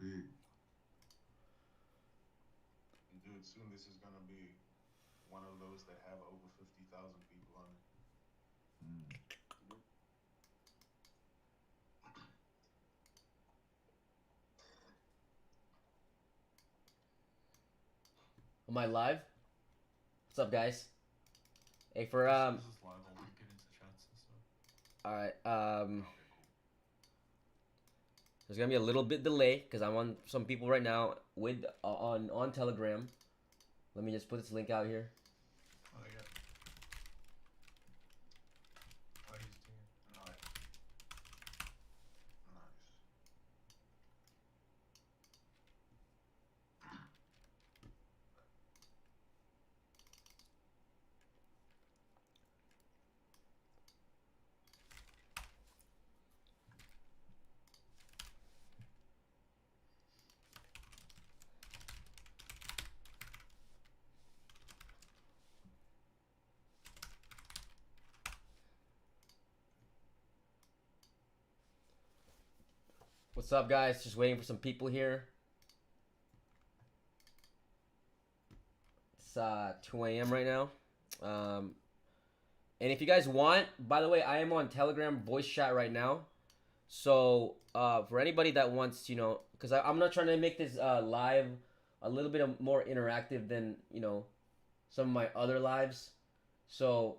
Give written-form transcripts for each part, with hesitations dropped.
big. Dude, soon this is gonna be one of those that have over 50,000 people on it. Mm. Am I live? What's up, guys? Hey, for This is live. I'll link it into chats and stuff. all right. Okay, cool. There's gonna be a little bit delay because I'm on some people right now with on Telegram. Let me just put this link out here. Oh, yeah. Oh, he's doing it. Nice. Nice. What's up, guys? Just waiting for some people here. It's 2 a.m. right now. And if you guys want, by the way, I am on Telegram voice chat right now. So for anybody that wants, because I'm not trying to make this live a little bit more interactive than some of my other lives. So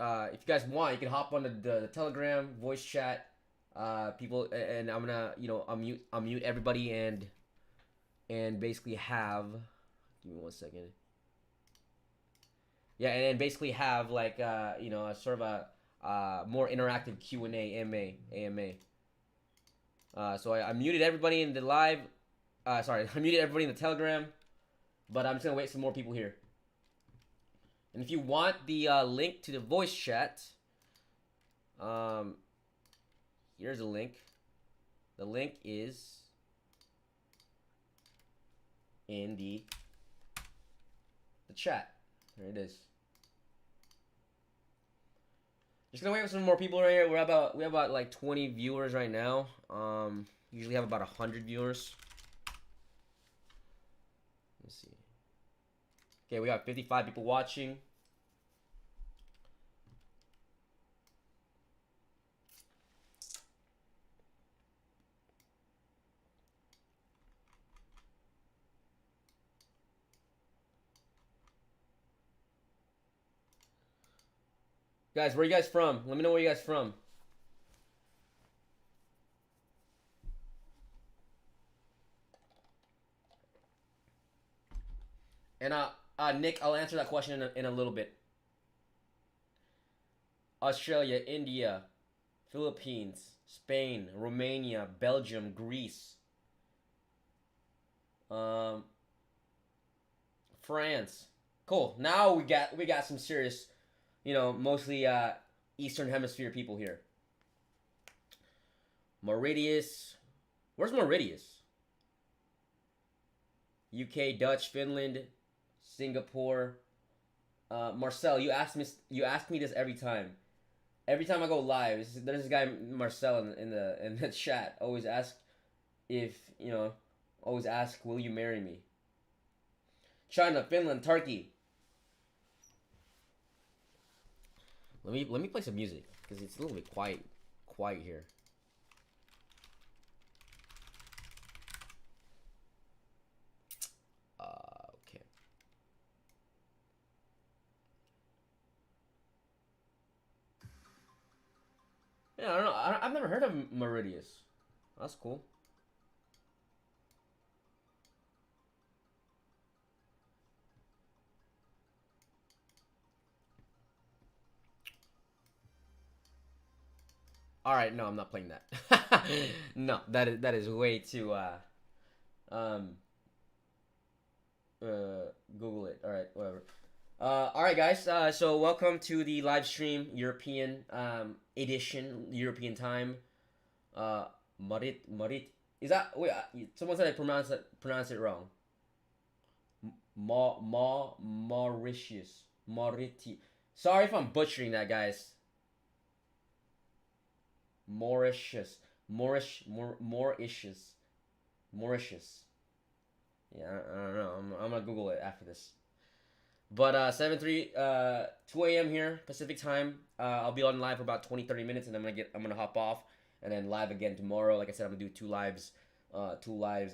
if you guys want, you can hop on the Telegram voice chat. People, and I'm gonna unmute everybody and basically have. Give me 1 second. Yeah, and basically have like a sort of a more interactive Q&A AMA. So I muted everybody in the live. Sorry, I muted everybody in the Telegram, but I'm just gonna wait some more people here. And if you want the link to the voice chat, here's a link. The link is in the chat. There it is. Just gonna wait for some more people right here. We have about like 20 viewers right now. Usually have about 100 viewers. Let's see. Okay, we got 55 people watching. Guys, where are you guys from? Let me know where you guys from. And Nick, I'll answer that question in a little bit. Australia, India, Philippines, Spain, Romania, Belgium, Greece, France. Cool. Now we got some serious, mostly Eastern Hemisphere people here. Mauritius. Where's Mauritius? UK, Dutch, Finland, Singapore. Marcel, you ask me this every time. Every time I go live, there's this guy Marcel in the chat. Always ask will you marry me? China, Finland, Turkey. Let me play some music because it's a little bit quiet here. Okay. Yeah, I don't know. I've never heard of Mauritius. That's cool. All right, no, I'm not playing that. No, that is way too Google it. All right, whatever. All right, guys. So welcome to the live stream, European edition, European time. Marit. Is that wait? Someone said I pronounce it wrong. Mauritius. Mauriti. Sorry if I'm butchering that, guys. Mauritius. Mauritius. Mauritius. Yeah, I don't know. I'm gonna Google it after this. But 2 a.m. here Pacific time. I'll be on live for about 20-30 minutes, and I'm gonna hop off, and then live again tomorrow. Like I said, I'm gonna do two lives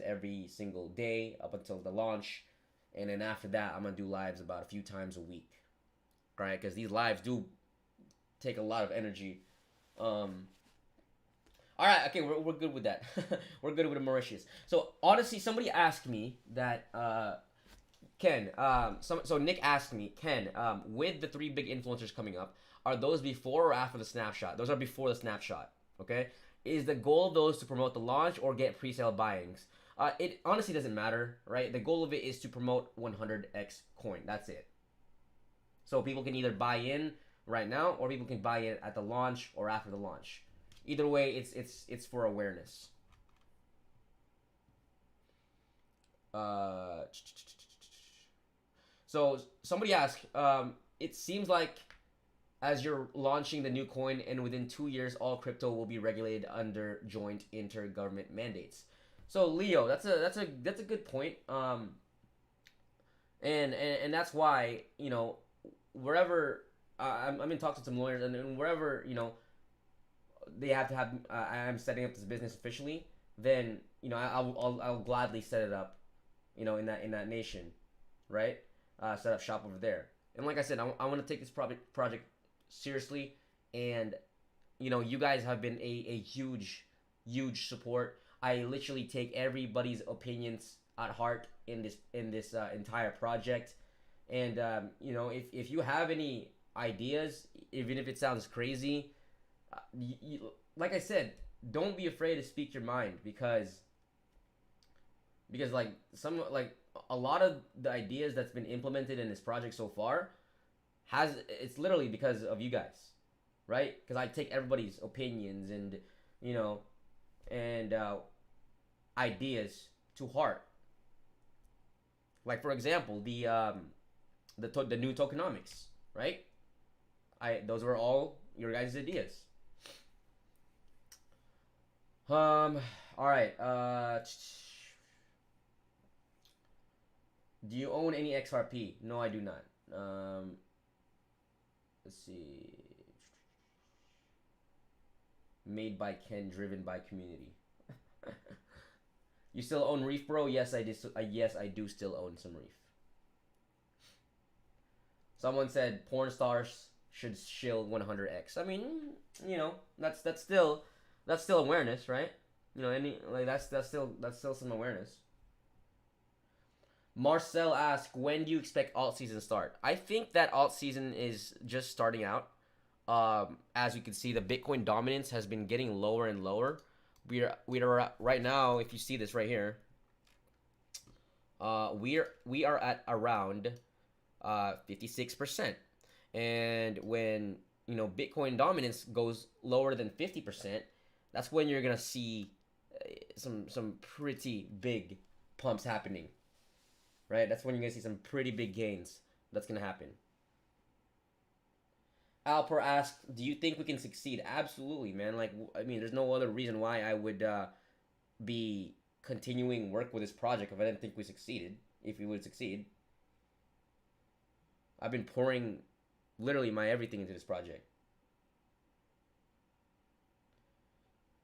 every single day up until the launch, and then after that, I'm gonna do lives about a few times a week, right? Because these lives do take a lot of energy. All right, okay, we're good with that. We're good with Mauritius. So honestly, somebody asked me that. Ken, so Nick asked me, Ken, with the 3 big influencers coming up, are those before or after the snapshot? Those are before the snapshot, okay? Is the goal of those to promote the launch or get pre-sale buyings? It honestly doesn't matter, right? The goal of it is to promote 100x coin. That's it. So people can either buy in right now, or people can buy in at the launch or after the launch. Either way, it's for awareness. So somebody asked, it seems like as you're launching the new coin, and within 2 years, all crypto will be regulated under joint intergovernment mandates. So Leo, that's a good point. And that's why, you know, wherever I'm in talks with some lawyers, and wherever, you know, they have to have I'm setting up this business officially, then, you know, I'll gladly set it up, you know, in that nation, right? Set up shop over there. And like I said, I want to take this project seriously, and you know, you guys have been a huge support. I literally take everybody's opinions at heart in this entire project. And you know, if you have any ideas, even if it sounds crazy, like I said, don't be afraid to speak your mind, because like a lot of the ideas that's been implemented in this project so far it's literally because of you guys, right? Because I take everybody's opinions and, you know, and ideas to heart. Like, for example, the new tokenomics, right? Those were all your guys' ideas. All right. Do you own any XRP? No, I do not. Let's see. Made by Ken, driven by community. You still own Reef, bro? Yes, I do. Yes, I do still own some Reef. Someone said porn stars should shill 100x. I mean, you know, that's still awareness, right? You know, that's still some awareness. Marcel asked, when do you expect alt season to start? I think that alt season is just starting out. As you can see, the Bitcoin dominance has been getting lower and lower. We are right now, if you see this right here, we are at around 56%. And when, you know, Bitcoin dominance goes lower than 50%, that's when you're gonna see some pretty big pumps happening. Right? That's when you're going to see some pretty big gains. That's going to happen. Alper asked, do you think we can succeed? Absolutely, man. Like, I mean, there's no other reason why I would be continuing work with this project if I didn't think we succeeded. If we would succeed. I've been pouring literally my everything into this project.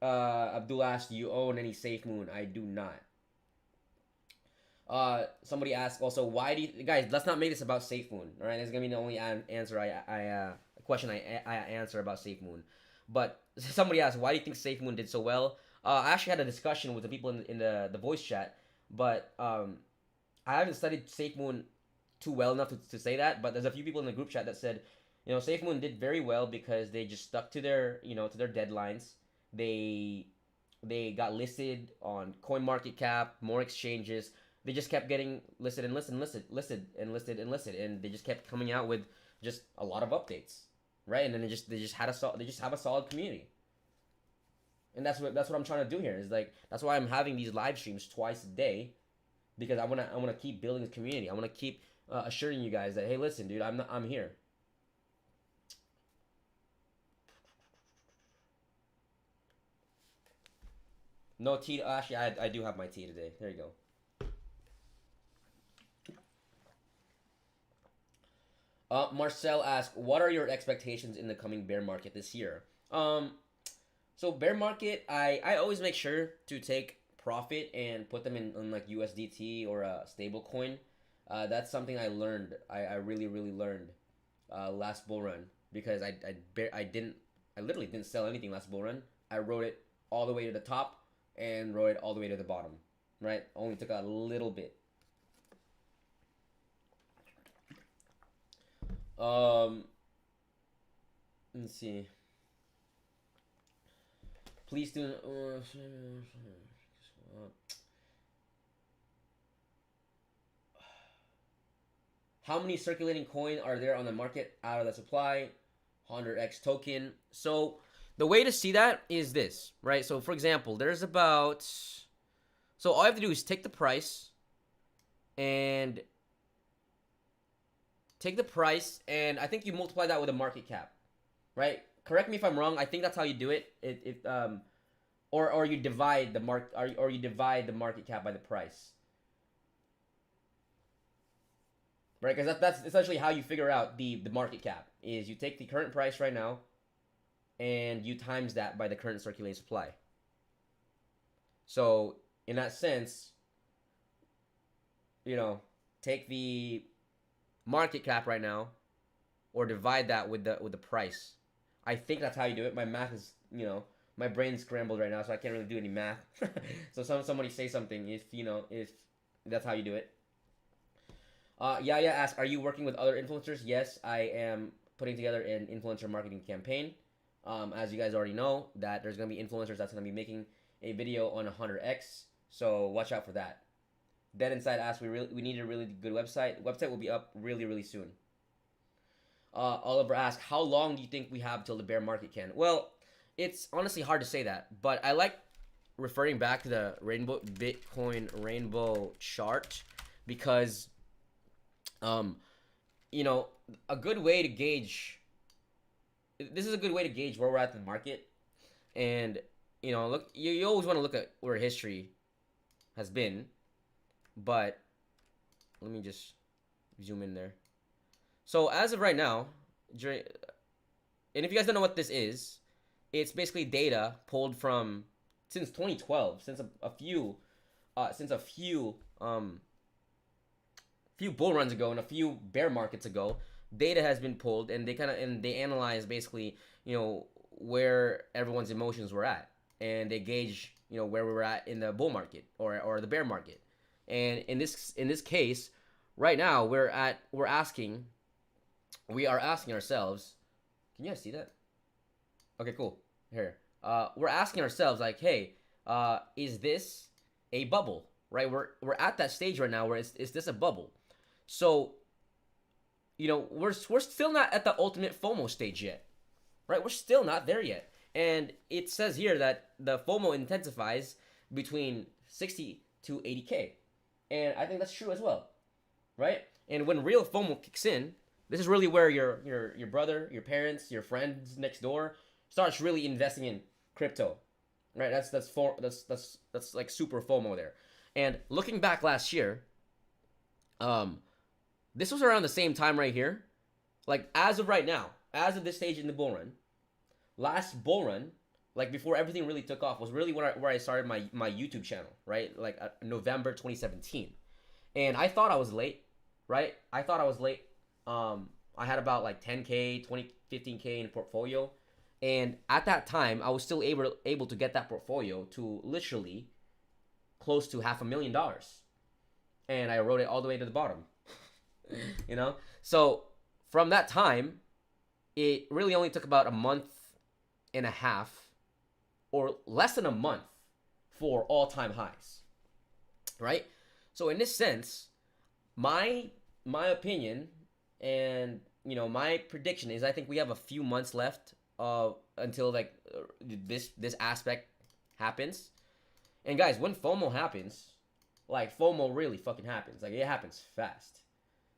Abdul asked, do you own any Safe Moon? I do not. Somebody asked also, why do you guys? Let's not make this about Safe Moon. All right, that's gonna be the only answer question I answer about Safe Moon. But somebody asked, why do you think Safe Moon did so well? I actually had a discussion with the people in the voice chat, but I haven't studied Safe Moon too well enough to say that. But there's a few people in the group chat that said, you know, Safe Moon did very well because they just stuck to their, you know, to their deadlines. They got listed on Marketcap, more exchanges. They just kept getting listed, and they just kept coming out with just a lot of updates, right? And then they just have a solid community, and that's what I'm trying to do here. Is like, that's why I'm having these live streams twice a day, because I wanna keep building this community. I wanna keep assuring you guys that, hey, listen, dude, I'm here. No tea. Actually, I do have my tea today. There you go. Marcel asks, what are your expectations in the coming bear market this year? So bear market, I always make sure to take profit and put them in like USDT or a stable coin. That's something I learned. I really learned last bull run because I literally didn't sell anything last bull run. I rode it all the way to the top and rode it all the way to the bottom. Right? Only took a little bit. Let's see. Please do. How many circulating coin are there on the market out of the supply? 100x token. So the way to see that is this, right? So for example, there's about. So all I have to do is take the price and I think you multiply that with a market cap, right? Correct me if I'm wrong. I think that's how you do it. Or you divide the market cap by the price, right? Because that's essentially how you figure out the market cap. Is you take the current price right now, and you times that by the current circulating supply. So in that sense, take the market cap right now, or divide that with the price. I think that's how you do it. My math is, my brain's scrambled right now, so I can't really do any math. So somebody say something if that's how you do it. Yaya asks, are you working with other influencers? Yes, I am putting together an influencer marketing campaign. As you guys already know, that there's going to be influencers that's going to be making a video on 100x, so watch out for that. Dead Inside asks, we need a really good website. The website will be up really soon. Oliver asks, how long do you think we have till the bear market can? Well, it's honestly hard to say that, but I like referring back to the Bitcoin rainbow chart because, a good way to gauge. This is a good way to gauge where we're at in the market, and look, you always want to look at where history has been. But let me just zoom in there. So as of right now, and if you guys don't know what this is, it's basically data pulled from since 2012, since a few bull runs ago and a few bear markets ago, data has been pulled, and they analyze basically where everyone's emotions were at, and they gauge where we were at in the bull market or the bear market. And in this case, right now we are asking ourselves. Can you guys see that? Okay, cool. Here, we're asking ourselves like, hey, is this a bubble? Right? We're at that stage right now where is this a bubble? So, we're still not at the ultimate FOMO stage yet, right? We're still not there yet, and it says here that the FOMO intensifies between 60 to 80K. And I think that's true as well, right? And when real FOMO kicks in, this is really where your brother, your parents, your friends next door starts really investing in crypto, right? That's like super FOMO there. And looking back last year, this was around the same time right here. Like as of right now, as of this stage in the bull run, last bull run, like before everything really took off, was really where I started my YouTube channel, right? Like November 2017. And I thought I was late, right? I had about like 10K, 20, 15K in portfolio. And at that time, I was still able to get that portfolio to literally close to $500,000. And I rode it all the way to the bottom, So from that time, it really only took about a month and a half or less than a month for all-time highs, right? So in this sense, my opinion and my prediction is I think we have a few months left until like this aspect happens. And guys, when FOMO happens, like FOMO really fucking happens. Like it happens fast.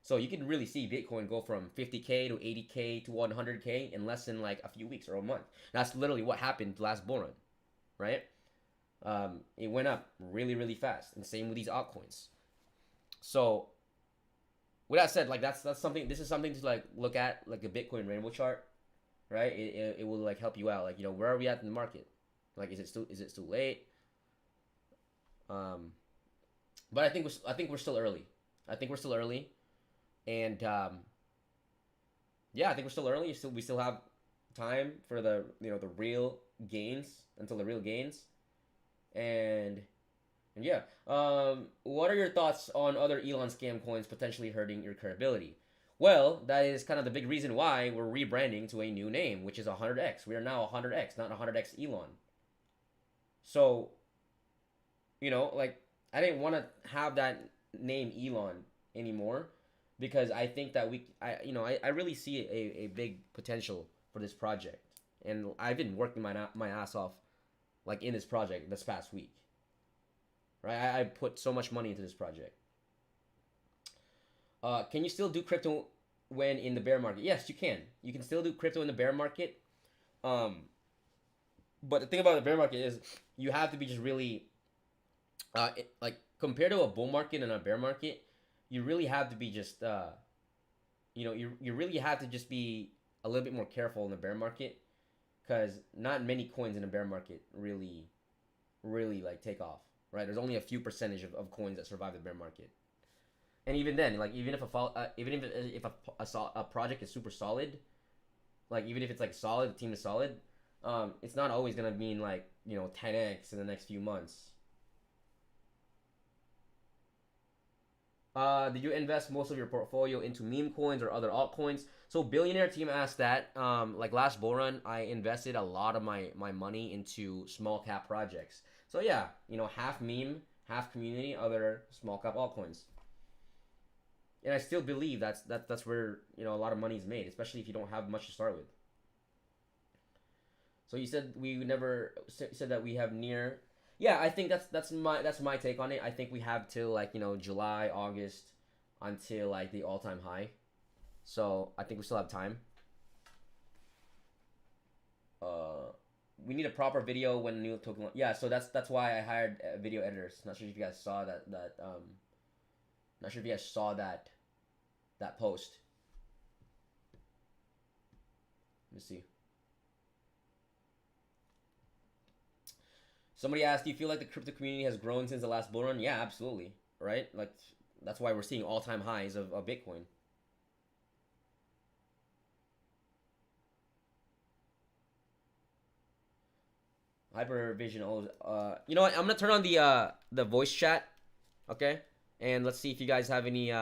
So you can really see Bitcoin go from 50K to 80K to 100K in less than like a few weeks or a month. That's literally what happened last bull run, right? It went up really, really fast, and same with these altcoins. So, with that said, like that's something. This is something to like look at, like a Bitcoin rainbow chart, right? It will like help you out. Like, you know, where are we at in the market? Like, is it too late? But I think we're still early. I think we're still early, and yeah, I think we're still early. We still have time for the the real gains, until the real gains, and yeah. What are your thoughts on other Elon scam coins potentially hurting your credibility? Well, that is kind of the big reason why we're rebranding to a new name, which is 100x. We are now 100x, not 100xElon. So, like, I didn't want to have that name Elon anymore, because I think that I really see a big potential for this project, and I've been working my ass off, like, in this project this past week. Right, I put so much money into this project. Can you still do crypto when in the bear market? Yes, you can. You can still do crypto in the bear market. But the thing about the bear market is you have to be just really, like, compared to a bull market and a bear market, you really have to be just, you really have to just be a little bit more careful in the bear market, because not many coins in a bear market really, really like take off. Right? There's only a few percentage of coins that survive the bear market, and even then, like, even if a project is super solid, like, even if it's like solid, the team is solid, it's not always gonna mean, like, 10x in the next few months. Did you invest most of your portfolio into meme coins or other altcoins? So Billionaire Team asked that. Like, last bull run, I invested a lot of my money into small cap projects. So yeah, half meme, half community, other small cap altcoins. And I still believe that's where a lot of money is made, especially if you don't have much to start with. So you said we never said that we have near. Yeah, I think that's my take on it. I think we have till, like, July, August, until, like, the all-time high. So I think we still have time. We need a proper video when new token. Yeah, so that's why I hired video editors. Not sure if you guys saw that. Not sure if you guys saw that post. Let me see. Somebody asked, do you feel like the crypto community has grown since the last bull run? Yeah, absolutely. Right? Like, that's why we're seeing all-time highs of Bitcoin. Hypervision always. You know what? I'm gonna turn on the voice chat, okay? And let's see if you guys have any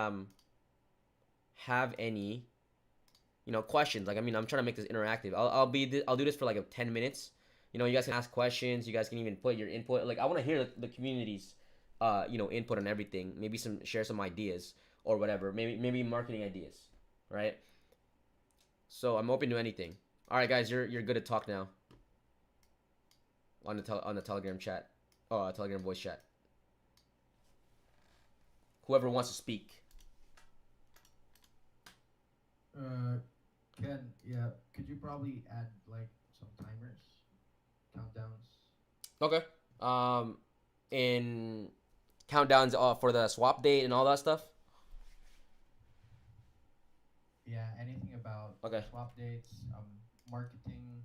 questions. Like, I mean, I'm trying to make this interactive. I'll do this for like 10 minutes. You guys can ask questions. You guys can even put your input. Like, I want to hear the community's input on everything. Maybe share some ideas or whatever. Maybe marketing ideas, right? So I'm open to anything. All right, guys, you're good to talk now. On the Telegram chat, Telegram voice chat. Whoever wants to speak. Ken, yeah, could you probably add, like, some timers, countdowns? Okay. In countdowns for the swap date and all that stuff. Yeah, anything about swap dates, marketing,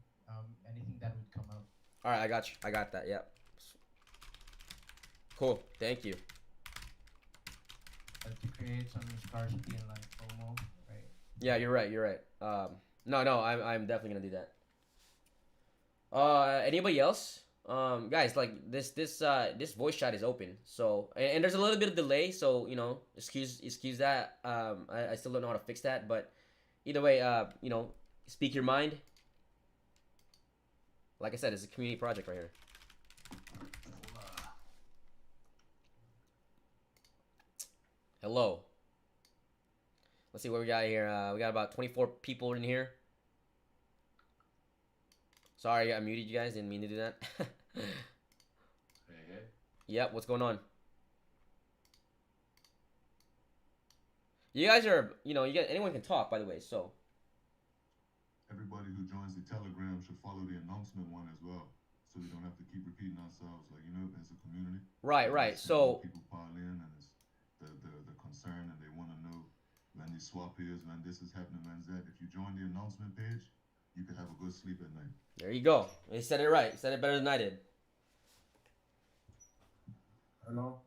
anything that would come out. All right, I got you. I got that. Yep. Cool. Thank you. To create some scarcity and, like, FOMO, right? Yeah, you're right. You're right. No, I'm definitely gonna do that. Anybody else? Guys, like, this voice chat is open. So, and there's a little bit of delay. So, excuse that. I still don't know how to fix that. But either way, speak your mind. Like I said, it's a community project right here. Hello. Let's see what we got here. We got about 24 people in here. Sorry, I muted you guys. Didn't mean to do that. Hey. Yep, what's going on? You guys are, anyone can talk, by the way, so. Everybody who joins the Telegram should follow the announcement one as well, so we don't have to keep repeating ourselves, like, you know, as a community. Right. So people pile in, and it's the concern, and they want to know when these swap is, when this is happening, when that. If you join the announcement page, you can have a good sleep at night. There you go. He said it right. He said it better than I did. Hello.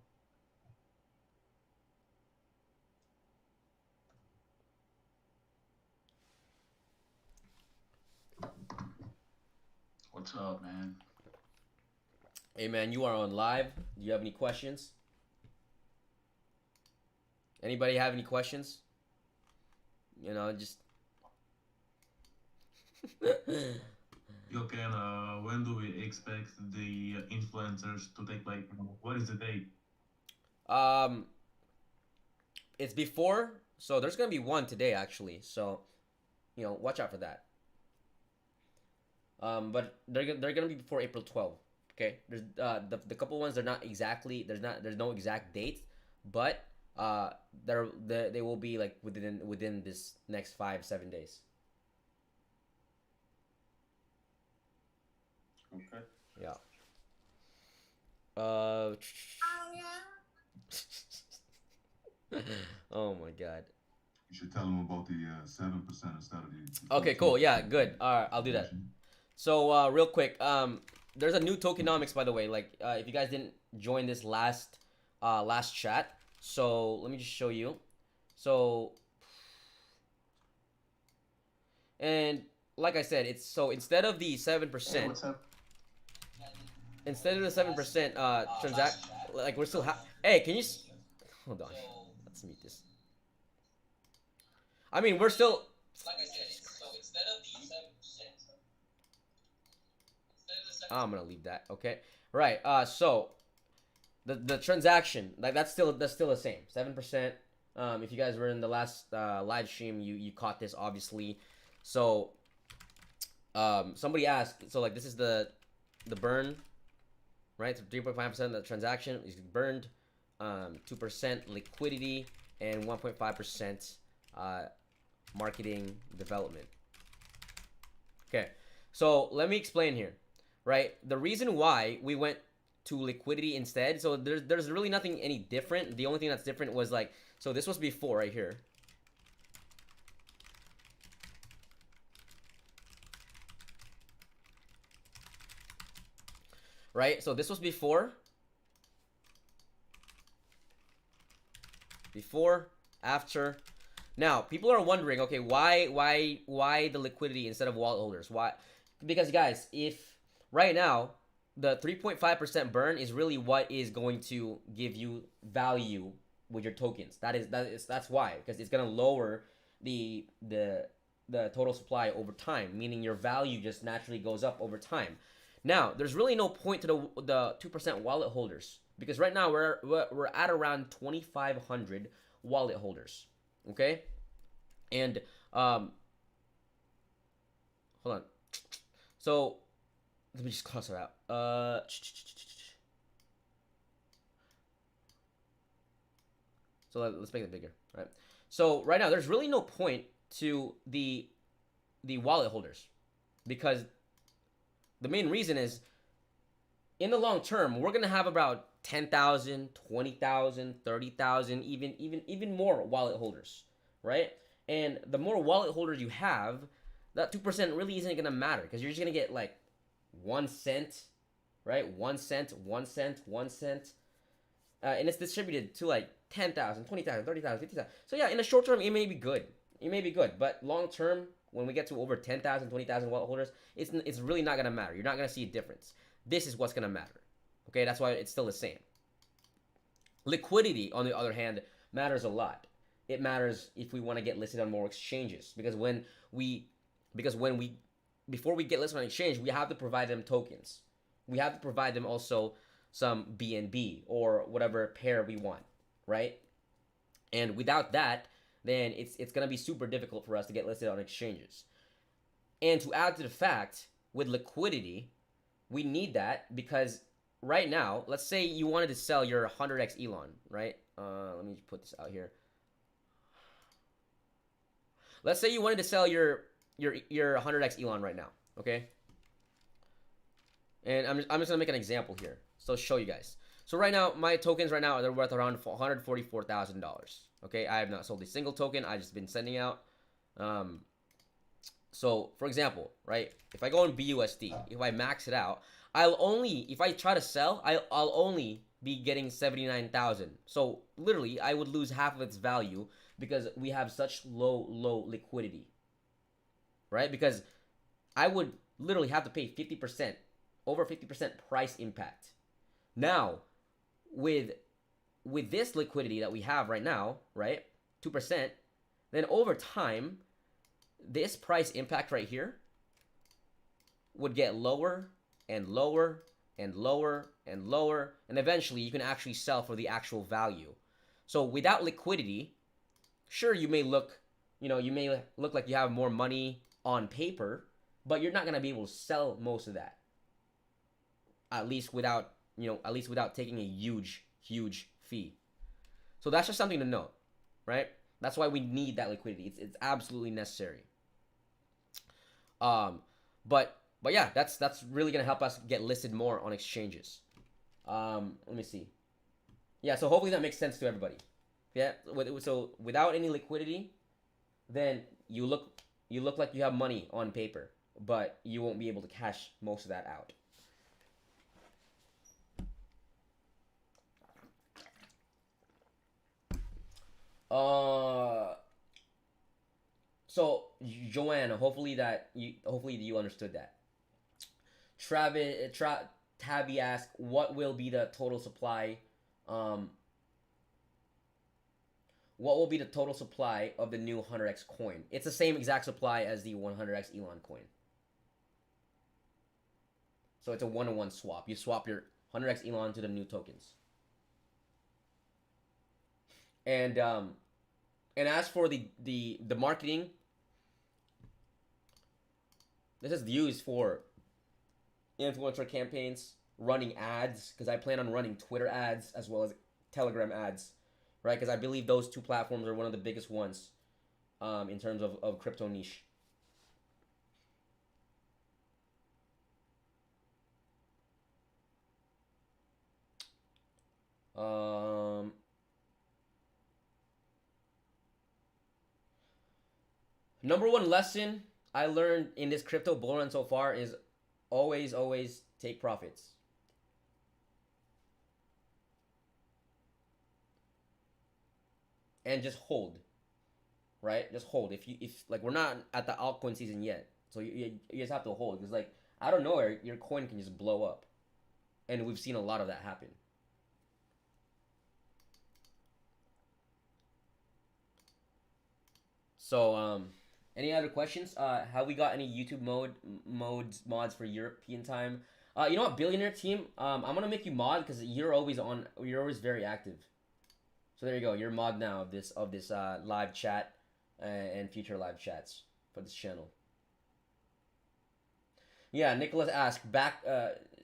What's up, man? Hey, man, you are on live. Do you have any questions? Anybody have any questions? You know, just... Yo, Ken, when do we expect the influencers to take place? What is the date? It's before, so there's gonna be one today actually. So, you know, watch out for that. But they're gonna be before April 12th. Okay, there's the couple ones, they're not exactly, there's no exact date, but they will be like within this next 5-7 days. Okay. Yeah. Oh my god. You should tell them about the 7% instead of the. Okay, cool. Yeah, good. All right, I'll do that. So real quick, there's a new tokenomics, by the way. Like, if you guys didn't join this last chat, so let me just show you. So, and like I said, it's so instead of the 7%. Hey, what's up? Instead of the 7% transact, like we're still hey, can you hold on? Let's mute this. I mean, we're still. Like I said, so instead of the 7%. I'm gonna leave that. Okay. Right. So the transaction, like that's still the same 7%. If you guys were in the last live stream, you caught this obviously. So somebody asked. So like this is the burn. Right, so 3.5% of the transaction is burned, 2% liquidity, and 1.5% marketing development. Okay, so let me explain here, right? The reason why we went to liquidity instead, so there's really nothing any different. The only thing that's different was like, so this was before right here. Right, so this was before, after. Now, people are wondering, okay, why the liquidity instead of wallet holders? Why? Because guys, if right now the 3.5% burn is really what is going to give you value with your tokens. That's why, because it's gonna lower the total supply over time, meaning your value just naturally goes up over time. Now, there's really no point to the 2% wallet holders because right now we're at around 2,500 wallet holders, okay? And hold on. So let me just cross it out. So let's make it bigger, right? So right now there's really no point to the wallet holders because the main reason is, in the long term, we're gonna have about 10,000, 20,000, 30,000, even more wallet holders, right? And the more wallet holders you have, that 2% really isn't gonna matter because you're just gonna get like 1 cent, right? 1 cent, 1 cent, 1 cent, and it's distributed to like 10,000, 20,000, 30,000, 50,000. So yeah, in the short term, it may be good. It may be good, but long term, when we get to over 10,000, 20,000 wallet holders, it's really not gonna matter. You're not gonna see a difference. This is what's gonna matter. Okay, that's why it's still the same. Liquidity, on the other hand, matters a lot. It matters if we want to get listed on more exchanges because before we get listed on exchange, we have to provide them tokens. We have to provide them also some BNB or whatever pair we want, right? And without that, then it's gonna be super difficult for us to get listed on exchanges. And to add to the fact, with liquidity, we need that because right now, let's say you wanted to sell your 100xElon, right? Let me put this out here. Let's say you wanted to sell your 100xElon right now, okay? And I'm just gonna make an example here, so show you guys. So right now, my tokens right now they're worth around $144,000. Okay, I have not sold a single token. I've just been sending out. So for example, right, if I go on BUSD, if I max it out, if I try to sell, I'll only be getting 79,000. So literally, I would lose half of its value because we have such low liquidity, right? Because I would literally have to pay 50%, over 50% price impact. Now, with this liquidity that we have right now, right, 2%, then over time, this price impact right here would get lower and lower and lower and lower, and eventually you can actually sell for the actual value. So without liquidity, sure, you may look like you have more money on paper, but you're not going to be able to sell most of that. At least without taking a huge fee. So that's just something to note, right? That's why we need that liquidity. It's absolutely necessary. But yeah, that's really gonna help us get listed more on exchanges. Let me see. Yeah, so hopefully that makes sense to everybody. Yeah, so without any liquidity, then you look like you have money on paper, but you won't be able to cash most of that out. So Joanna, hopefully you understood that. Tabby asked, what will be the total supply? What will be the total supply of the new 100x coin? It's the same exact supply as the 100xElon coin. So it's a 1-to-1 swap. You swap your 100xElon to the new tokens. And as for the marketing, this is used for influencer campaigns, running ads, because I plan on running Twitter ads as well as Telegram ads, right? Because I believe those two platforms are one of the biggest ones in terms of crypto niche. Number one lesson I learned in this crypto bull run so far is always take profits. And just hold, right? Just hold. If like, we're not at the altcoin season yet, so you just have to hold, because like, I don't know, your coin can just blow up, and we've seen a lot of that happen. So any other questions? Have we got any YouTube mods for European time? You know what, Billionaire Team? I'm gonna make you mod because you're always on. You're always very active. So there you go. You're mod now of this live chat and future live chats for this channel. Yeah, Nicholas asked back.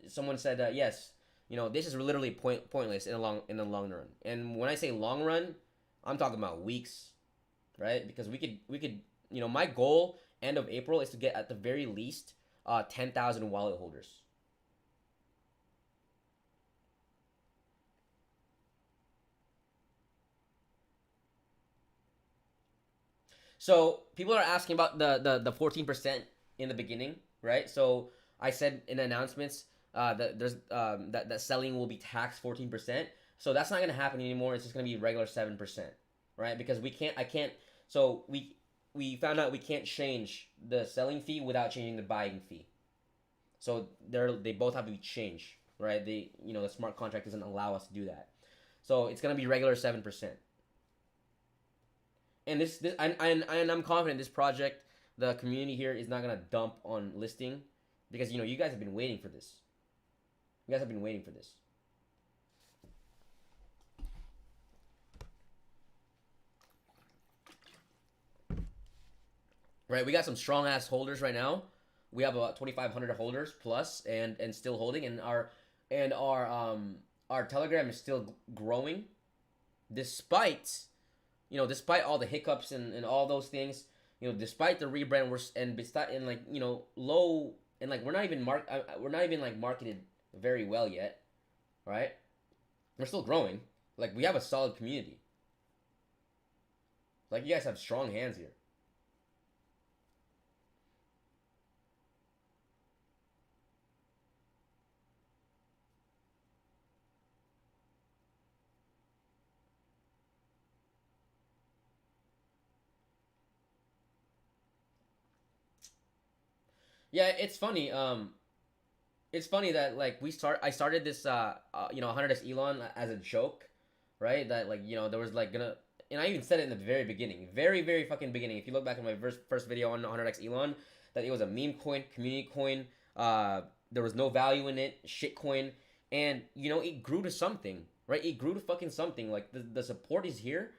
Someone said yes. You know, this is literally pointless in the long run. And when I say long run, I'm talking about weeks, right? Because we could. You know, my goal end of April is to get at the very least 10,000 wallet holders. So people are asking about the 14% in the beginning, right? So I said in announcements that there's that selling will be taxed 14%. So that's not gonna happen anymore. It's just gonna be regular 7%, right? Because I can't. So we found out we can't change the selling fee without changing the buying fee. So they both have to be changed, right? The smart contract doesn't allow us to do that. So it's gonna be regular 7%. And I'm confident this project, the community here is not gonna dump on listing, because you guys have been waiting for this. You guys have been waiting for this. Right, we got some strong ass holders right now. We have about 2,500 holders plus, and still holding, and our Telegram is still growing, despite all the hiccups and all those things. Despite the rebrand, low and like we're not even like marketed very well yet, right? We're still growing. Like we have a solid community. Like you guys have strong hands here. Yeah, it's funny. It's funny that like I started this 100xElon as a joke, right? That like there was like gonna, and I even said it in the very beginning, very fucking beginning. If you look back at my first video on 100xElon, that it was a meme coin, community coin. There was no value in it, shitcoin, and it grew to something, right? It grew to fucking something. Like the support is here,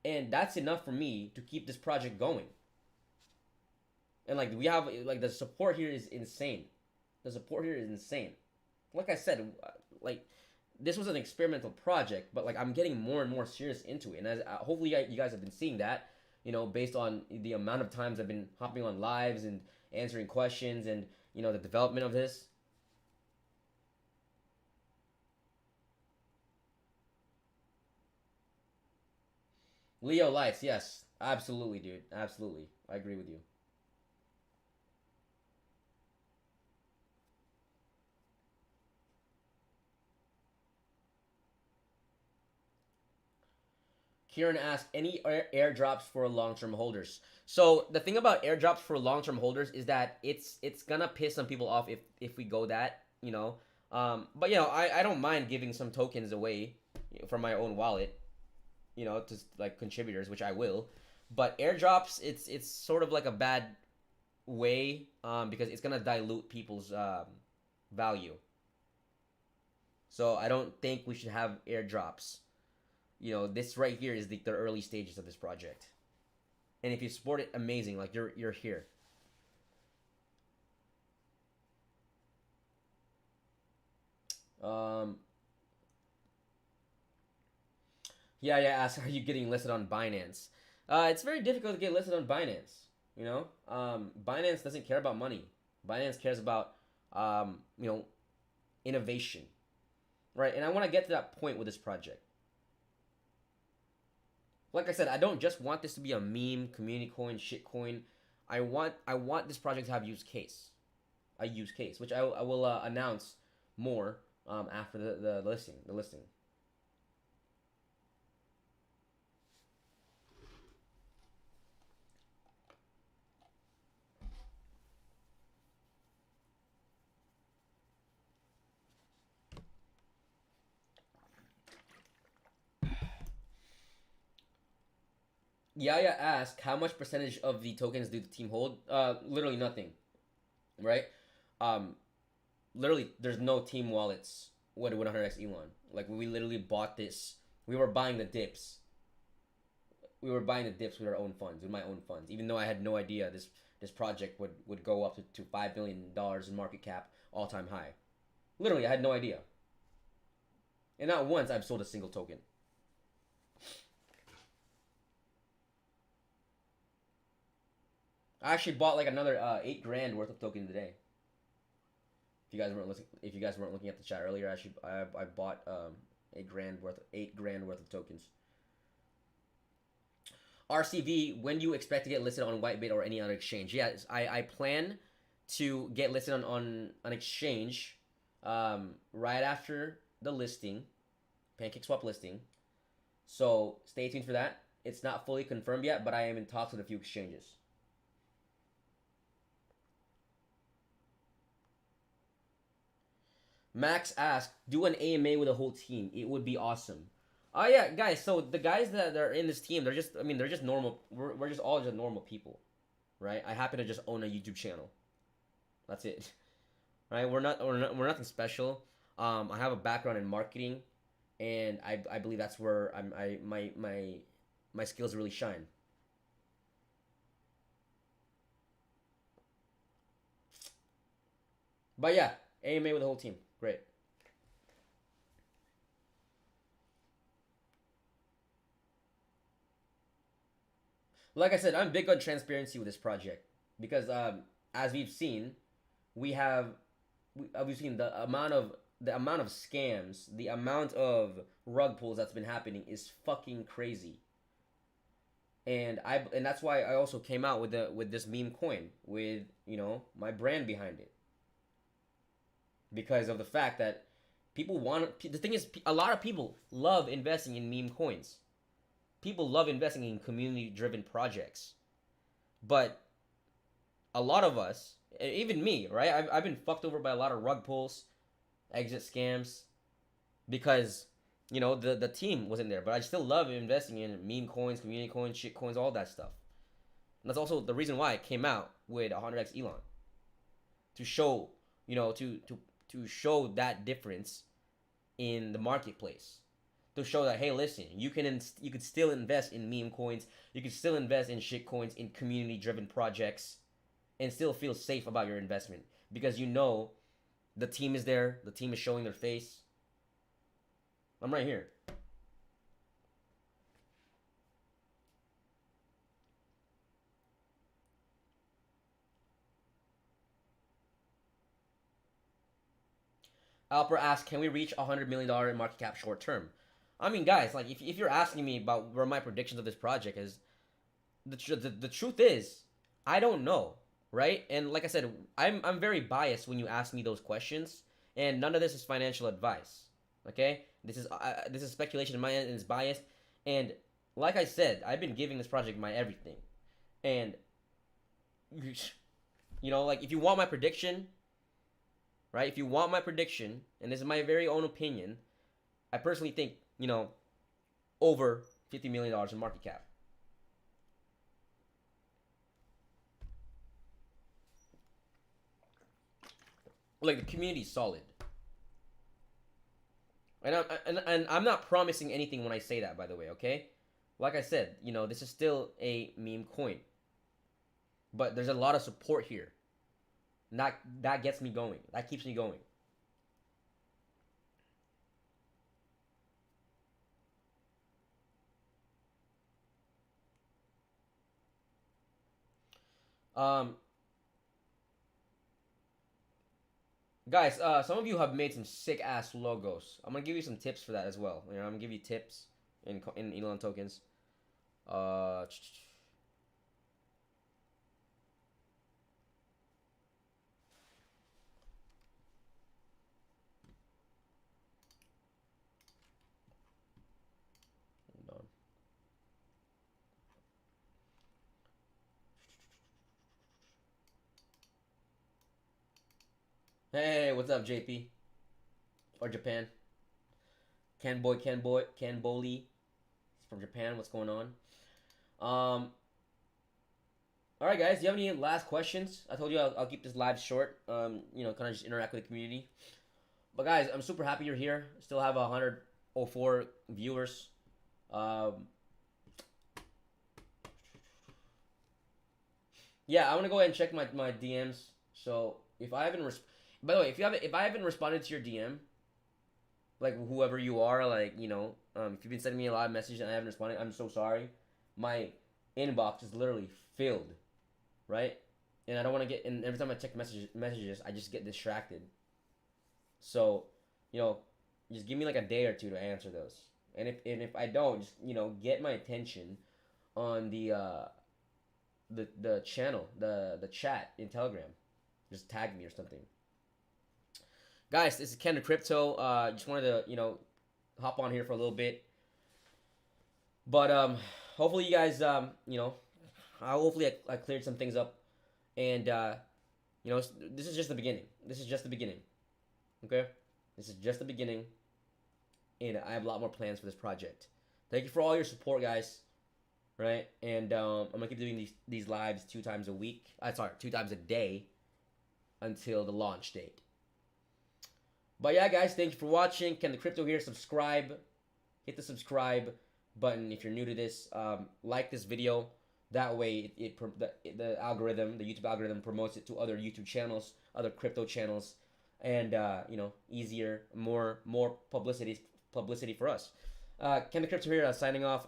and that's enough for me to keep this project going. And like we have like the support here is insane. The support here is insane. Like I said, like this was an experimental project, but like I'm getting more and more serious into it. And as hopefully you guys have been seeing that, based on the amount of times I've been hopping on lives and answering questions and the development of this. Leo lights, yes, absolutely, dude, absolutely. I agree with you. Kieran asked, any airdrops for long-term holders? So the thing about airdrops for long-term holders is that it's gonna piss some people off if we go that. But I don't mind giving some tokens away from my own wallet, to like contributors, which I will. But airdrops, it's sort of like a bad way, because it's gonna dilute people's value. So I don't think we should have airdrops. This right here is the early stages of this project. And if you support it, amazing. Like you're here. Yeah, ask, are you getting listed on Binance? It's very difficult to get listed on Binance. Binance doesn't care about money. Binance cares about innovation, right? And I want to get to that point with this project. Like I said, I don't just want this to be a meme, community coin, shit coin. I want this project to have a use case, which I will announce more after the listing. Yaya asked, how much percentage of the tokens do the team hold? Literally nothing, right? Um, Literally, there's no team wallets with 100xElon. Like we literally bought this. We were buying the dips. We were buying the dips with our own funds, with my own funds. Even though I had no idea this project would go up to $5 billion in market cap, all time high. Literally, I had no idea. And not once I've sold a single token. I actually bought like another $8,000 worth of tokens today. If you guys weren't looking at the chat earlier, actually I bought $8,000 worth of tokens. RCV, when do you expect to get listed on Whitebit or any other exchange? Yes, I plan to get listed on an exchange right after the listing, PancakeSwap listing. So stay tuned for that. It's not fully confirmed yet, but I am in talks with a few exchanges. Max asked, do an AMA with a whole team. It would be awesome. Oh yeah, guys. So the guys that are in this team, they're just normal. We're just all just normal people, right? I happen to just own a YouTube channel. That's it, right? We're nothing special. I have a background in marketing, and I believe that's where my skills really shine. But yeah, AMA with the whole team. Great. Like I said, I'm big on transparency with this project because as we've seen, we we've seen the amount of scams, the amount of rug pulls that's been happening is fucking crazy. And that's why I also came out with this meme coin with, you know, my brand behind it, because of the fact that people want. The thing is, a lot of people love investing in meme coins. People love investing in community-driven projects, but a lot of us, even me, right? I've been fucked over by a lot of rug pulls, exit scams, because, you know, the team wasn't there. But I still love investing in meme coins, community coins, shit coins, all that stuff. And that's also the reason why I came out with 100xElon, to show, you know, to show that difference in the marketplace. To show that, hey, listen, you could still invest in meme coins, you could still invest in shit coins, in community-driven projects, and still feel safe about your investment, because you know the team is there, the team is showing their face. I'm right here. Alper asks, can we reach $100 million in market cap short term? I mean, guys, like, if you're asking me about where my predictions of this project is, the truth is, I don't know, right? And like I said, I'm very biased when you ask me those questions, and none of this is financial advice, okay? This is speculation in my end, and it's biased. And like I said, I've been giving this project my everything. And, you know, like, if you want my prediction, right? If you want my prediction, and this is my very own opinion, I personally think, you know, over $50 million in market cap. Like, the community's solid. And I'm not promising anything when I say that, by the way, okay? Like I said, you know, this is still a meme coin. But there's a lot of support here. That gets me going. That keeps me going. Guys, some of you have made some sick ass logos. I'm gonna give you some tips for that as well. You know, I'm gonna give you tips in Elon tokens. Hold on. Hey, what's up, JP? Or Japan? Canboli. He's from Japan. What's going on? All right, guys. Do you have any last questions? I told you I'll keep this live short. You know, kind of just interact with the community. But guys, I'm super happy you're here. Still have 104 viewers. Yeah, I want to go ahead and check my DMs. So if I haven't, by the way, if I haven't responded to your DM, like, whoever you are, like, you know, if you've been sending me a lot of messages and I haven't responded, I'm so sorry. My inbox is literally filled, right? And I don't want to get. And every time I check messages, I just get distracted. So, you know, just give me like a day or two to answer those. And if I don't, just, you know, get my attention on the channel, the chat in Telegram. Just tag me or something. Guys, this is Ken the Crypto. Just wanted to, you know, hop on here for a little bit. But hopefully you guys, you know, hopefully I cleared some things up. And, you know, this is just the beginning. This is just the beginning. Okay? This is just the beginning. And I have a lot more plans for this project. Thank you for all your support, guys. Right? And I'm going to keep doing these lives 2 times a week. 2 times a day until the launch date. But yeah, guys, thank you for watching. Ken the Crypto here. Subscribe. Hit the subscribe button if you're new to this. Like this video. That way, the algorithm, the YouTube algorithm, promotes it to other YouTube channels, other crypto channels, and you know, easier, more publicity for us. Ken the Crypto here, signing off.